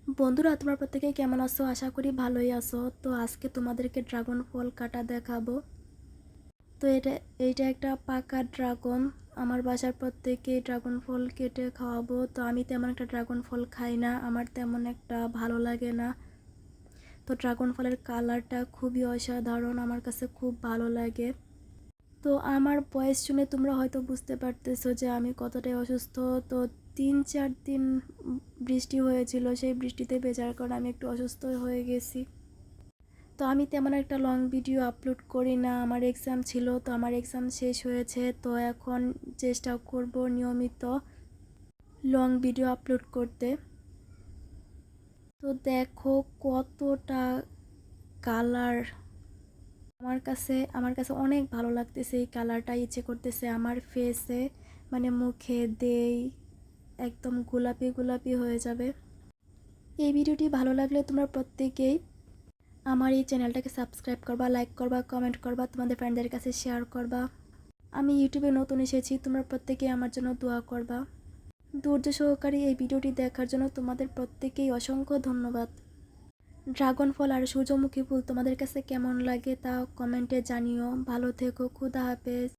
বন্ধুরা, তোমরা প্রত্যেকেই কেমন আছো? আশা করি ভালোই আছো। তো আজকে তোমাদেরকে ড্রাগন ফল কাটা দেখাবো। তো এইটা একটা পাকা ড্রাগন। আমার বাসার প্রত্যেকেই ড্রাগন ফল কেটে খাওয়াবো। তো আমি তেমন একটা ড্রাগন ফল খাই না, আমার তেমন একটা ভালো লাগে না। তো ড্রাগন ফলের কালারটা খুবই অসাধারণ, আমার কাছে খুব ভালো লাগে। তো আমার বয়স শুনে তোমরা হয়তো বুঝতে পারতেছো যে আমি কতটাই অসুস্থ। তো 3-4 দিন বৃষ্টি হয়েছিল, সেই বৃষ্টিতে ভেজার কারণে আমি একটু অসুস্থ হয়ে গেছি। তো আমি তেমন একটা লং ভিডিও আপলোড করি না, আমার এক্সাম ছিল, তো আমার এক্সাম শেষ হয়েছে। তো এখন চেষ্টা করব নিয়মিত লং ভিডিও আপলোড করতে। তো দেখো কতটা কালার, আমার কাছে অনেক ভালো লাগতেছে এই কালারটা। ইচ্ছে করতেছে আমার ফেসে মানে মুখে দেই, একদম গোলাপি গোলাপি হয়ে যাবে। এই ভিডিওটি ভালো লাগলে তোমরা প্রত্যেকেই আমার এই চ্যানেলটাকে সাবস্ক্রাইব করবা, লাইক করবা, কমেন্ট করবা, তোমাদের ফ্রেন্ডদের কাছে শেয়ার করবা। আমি ইউটিউবে নতুন এসেছি, তোমরা প্রত্যেকেই আমার জন্য দোয়া করবা। ধৈর্য সহকারে এই ভিডিওটি দেখার জন্য তোমাদের প্রত্যেকেই অসংখ্য ধন্যবাদ। ড্রাগন ফল আর সূর্যমুখী ফুল তোমাদের কাছে কেমন লাগে তা কমেন্টে জানিও। ভালো থেকো, খুদা হাফেজ।